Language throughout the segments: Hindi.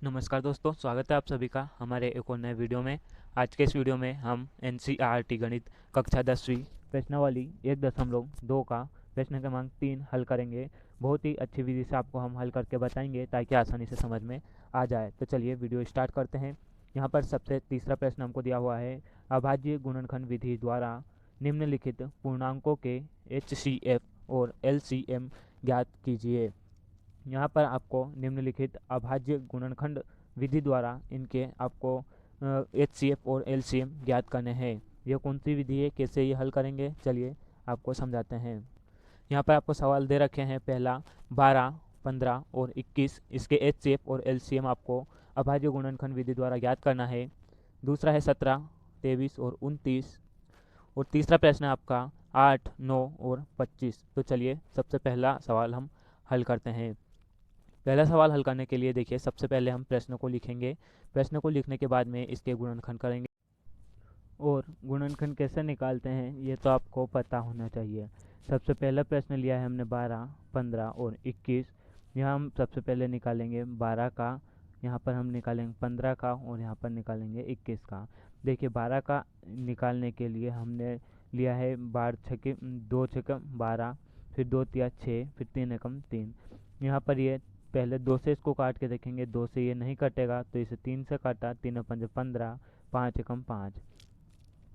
नमस्कार दोस्तों, स्वागत है आप सभी का हमारे एक और नए वीडियो में। आज के इस वीडियो में हम एनसीईआरटी गणित कक्षा 10वीं प्रश्नावली 1.2 का प्रश्न क्रमांक 3 हल करेंगे। बहुत ही अच्छी विधि से आपको हम हल करके बताएंगे ताकि आसानी से समझ में आ जाए। तो चलिए वीडियो स्टार्ट करते हैं। यहाँ पर सबसे तीसरा प्रश्न हमको दिया हुआ है, अभाज्य गुणनखंड विधि द्वारा निम्नलिखित पूर्णांकों के HCF और LCM ज्ञात कीजिए। यहाँ पर आपको निम्नलिखित अभाज्य गुणनखंड विधि द्वारा इनके आपको HCF और LCM ज्ञात करने हैं। यह कौन सी विधि है, कैसे ये हल करेंगे, चलिए आपको समझाते हैं। यहाँ पर आपको सवाल दे रखे हैं, पहला 12, 15 और 21, इसके HCF और LCM आपको अभाज्य गुणनखंड विधि द्वारा ज्ञात करना है। दूसरा है 17, 23 और 29, और तीसरा प्रश्न है आपका 8, 9 और 25। तो चलिए सबसे पहला सवाल हम हल करते हैं। पहला सवाल हल करने के लिए देखिए, सबसे पहले हम प्रश्न को लिखेंगे। प्रश्न को लिखने के बाद में इसके गुणनखंड करेंगे, और गुणनखंड कैसे निकालते हैं ये तो आपको पता होना चाहिए। सबसे पहला प्रश्न लिया है हमने 12, 15 और 21। यहाँ हम सबसे पहले निकालेंगे 12 का, यहाँ पर हम निकालेंगे 15 का, और यहाँ पर निकालेंगे 21 का। देखिए 12 का निकालने के लिए हमने लिया है 12 छके 2 छकम 12, फिर 2 तिया 6, फिर 3 एकम 3। यहाँ पर ये पहले 2 से इसको काट के देखेंगे, 2 से ये नहीं कटेगा तो इसे 3 से काटा, 3 पंजे 15, 5 एकम 5।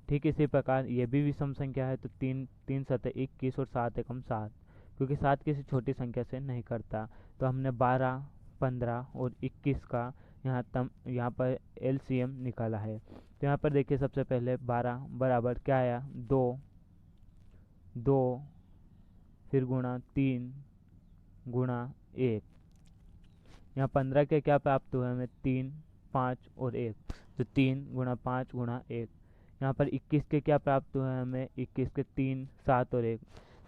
ठीक इसी प्रकार ये भी विषम संख्या है तो 3 3 सतह 21 और 7 एकम 7, क्योंकि 7 किसी छोटी संख्या से नहीं करता। तो हमने 12, 15 और 21 का यहाँ पर LCM निकाला है। तो यहाँ पर देखिए सबसे पहले 12 बराबर क्या आया, 2, 2, फिर गुणा 3 गुणा 1। यहाँ 15 के क्या प्राप्त हुआ हमें, 3, 5 और 1, तो 3 गुणा 5 गुणा 1। यहाँ पर 21 के क्या प्राप्त हुआ हमें, 21 के 3, 7 और 1,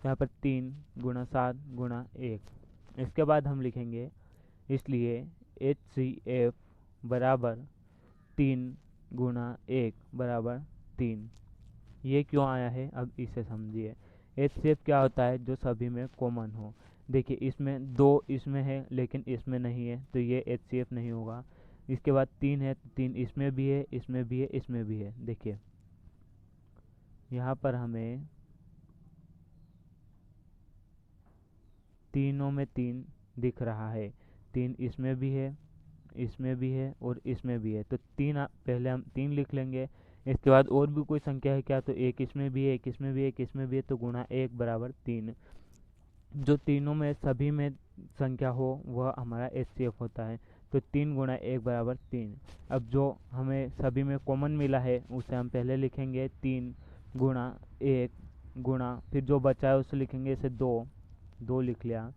यहाँ पर 3 गुणा 7 गुणा 1। इसके बाद हम लिखेंगे, इसलिए HCF बराबर 3 गुणा 1 बराबर 3। ये क्यों आया है, अब इसे समझिए। HCF क्या होता है, जो सभी में कॉमन हो। देखिए इसमें 2 इसमें है लेकिन इसमें नहीं है, तो ये HCF नहीं होगा। इसके बाद 3 है तो 3 इसमें भी है, इसमें भी है, इसमें भी है। देखिए यहाँ पर हमें तीनों में 3 दिख रहा है, 3 इसमें भी है, इसमें भी है और इसमें भी है। तो 3 पहले हम 3 लिख लेंगे। इसके बाद और भी कोई संख्या है क्या, तो एक इसमें भी है, एक इसमें भी है, एक इसमें भी है, तो गुणा 1 बराबर 3। जो तीनों में सभी में संख्या हो वह हमारा HCF होता है। तो 3 गुणा 1 बराबर 3। अब जो हमें सभी में कॉमन मिला है उसे हम पहले लिखेंगे 3 गुणा 1 गुणा, फिर जो बचा है उसे लिखेंगे, इसे 2, 2 लिख लिया,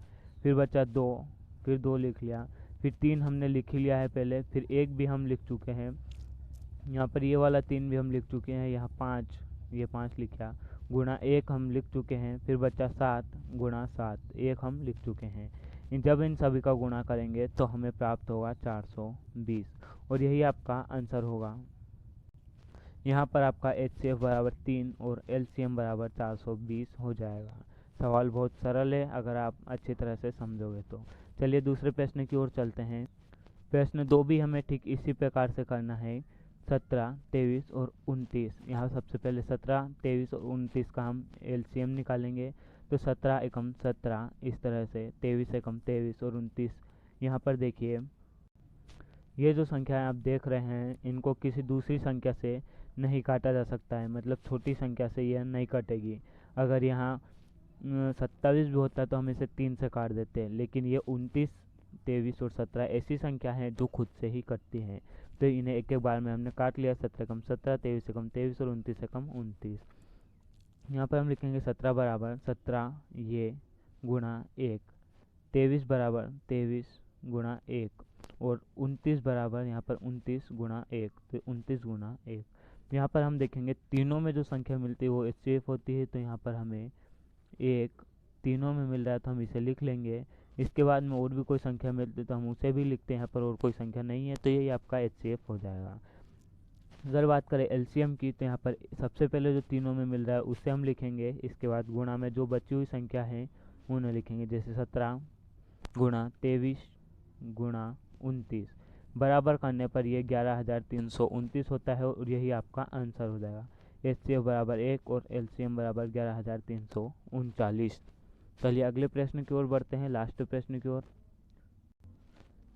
फिर बचा 2, फिर 2 लिख लिया, फिर 3 हमने लिख ही लिया है पहले, फिर 1 भी हम लिख चुके हैं। यहाँ पर ये वाला 3 भी हम लिख चुके हैं। यहाँ 5, ये 5 लिखा, गुणा 1 हम लिख चुके हैं, फिर बचा 7 गुणा 7, 1 हम लिख चुके हैं। जब इन सभी का गुणा करेंगे तो हमें प्राप्त होगा 420, और यही आपका आंसर होगा। यहाँ पर आपका HCF बराबर 3 और LCM बराबर 420 हो जाएगा। सवाल बहुत सरल है अगर आप अच्छी तरह से समझोगे तो। चलिए दूसरे प्रश्न की ओर चलते हैं। प्रश्न 2 भी हमें ठीक इसी प्रकार से करना है। 17, 23 और 29। यहाँ सबसे पहले 17, 23 और 29 का हम LCM निकालेंगे। तो 17 एकम 17 इस तरह से, 23 एकम 23 और 29। यहाँ पर देखिए ये जो संख्याएं आप देख रहे हैं इनको किसी दूसरी संख्या से नहीं काटा जा सकता है, मतलब छोटी संख्या से यह नहीं कटेगी। अगर यहाँ 27 भी होता तो हम इसे 3 से काट देते हैं, लेकिन ये 29, 23 और 17 ऐसी संख्या हैं जो खुद से ही कटती हैं। तो इन्हें एक एक बार में हमने काट लिया। 17 कम 17, 23 कम 23 और 29 कम 29। यहाँ पर हम लिखेंगे 17 बराबर 17 ये गुणा 1, 23 बराबर 23 गुणा 1, और 29 बराबर यहाँ पर 29 गुणा 1, तो 29 गुणा 1। यहाँ पर हम देखेंगे तीनों में जो संख्या मिलती है वो HCF होती है, तो यहाँ पर हमें 1 तीनों में मिल रहा है तो हम इसे लिख लेंगे। इसके बाद में और भी कोई संख्या मिलती है तो हम उसे भी लिखते हैं, यहाँ पर और कोई संख्या नहीं है तो यही आपका HCF हो जाएगा। अगर बात करें LCM की तो यहाँ पर सबसे पहले जो तीनों में मिल रहा है उसे हम लिखेंगे। इसके बाद गुणा में जो बची हुई संख्या है उन्हें लिखेंगे, जैसे 17 गुणा 23 गुणा 29 बराबर करने पर ये 11,329 होता है और यही आपका आंसर हो जाएगा। HCF बराबर 1 और LCM बराबर 11,339। चलिए अगले प्रश्न की ओर बढ़ते हैं, लास्ट प्रश्न की ओर।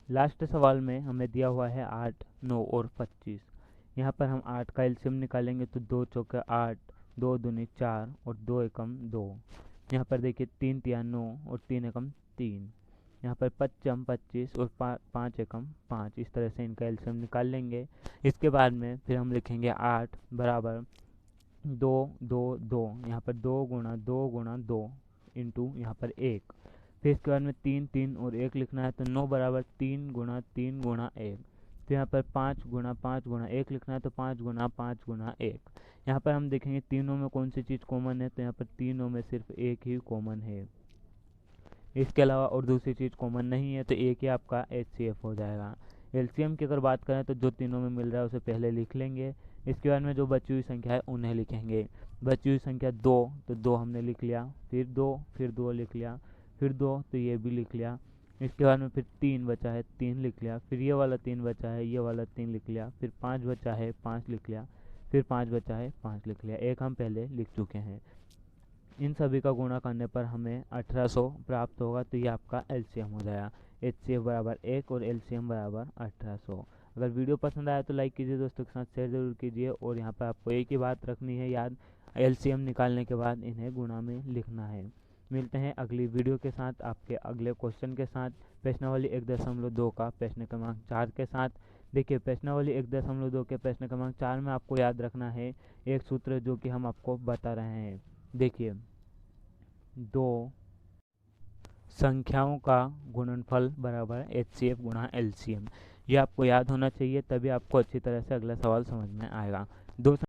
लास्ट सवाल में हमें दिया हुआ है 8, 9 और 25। यहाँ पर हम 8 का एलसीएम निकालेंगे तो 2 चौके 8, 2 दूनी 4 और 2 एकम 2। यहाँ पर देखिए 3 तिया 9 और 3 एकम 3। यहाँ पर 25 25 और 5 एकम 5। इस तरह से इनका एलसीएम निकाल लेंगे। इसके बाद में फिर हम लिखेंगे 8 बराबर 2 2 2। यहाँ पर 2 गुणा 2 गुणा 2 इंटू यहाँ पर 1। फिर इसके बाद में 3 3 और 1 लिखना है तो 9 बराबर 3 गुणा 3 गुणा 1। फिर यहाँ पर 5 गुणा 5 गुणा 1 लिखना है तो 5 गुणा 5 गुणा 1। यहाँ पर हम देखेंगे तीनों में कौन सी चीज़ कॉमन है, तो यहाँ पर तीनों में सिर्फ एक ही कॉमन है, इसके अलावा और दूसरी चीज़ कॉमन नहीं है, तो एक ही आपका HCF हो जाएगा। एलसीएम की अगर बात करें तो जो तीनों में मिल रहा है उसे पहले लिख लेंगे। इसके बाद में जो बची हुई संख्या है उन्हें लिखेंगे। बची हुई संख्या 2, तो 2 हमने लिख लिया, फिर 2, फिर 2 लिख लिया, फिर 2 तो ये भी लिख लिया। इसके बाद में फिर 3 बचा है, 3 लिख लिया, फिर ये वाला 3 बचा है, ये वाला 3 लिख लिया, फिर 5 बचा है, 5 लिख लिया, फिर 5 बचा है, 5 लिख लिया। एक हम पहले लिख चुके हैं। इन सभी का गुणा करने पर हमें 1800 प्राप्त होगा, तो ये आपका एलसीएम हो जाएगा। HCF बराबर 1 और LCM बराबर 1800। अगर वीडियो पसंद आया तो लाइक कीजिए, दोस्तों के साथ शेयर जरूर कीजिए। और यहाँ पर आपको एक ही बात रखनी है याद, LCM निकालने के बाद इन्हें गुणा में लिखना है। मिलते हैं अगली वीडियो के साथ आपके अगले क्वेश्चन के साथ, प्रश्नावली 1.2 का प्रश्न क्रमांक 4 के साथ। देखिए प्रश्नावली 1.2 के प्रश्न क्रमांक 4 में आपको याद रखना है एक सूत्र जो कि हम आपको बता रहे हैं। देखिए, दो संख्याओं का गुणनफल बराबर HCF गुणा LCM, ये आपको याद होना चाहिए, तभी आपको अच्छी तरह से अगला सवाल समझ में आएगा। दो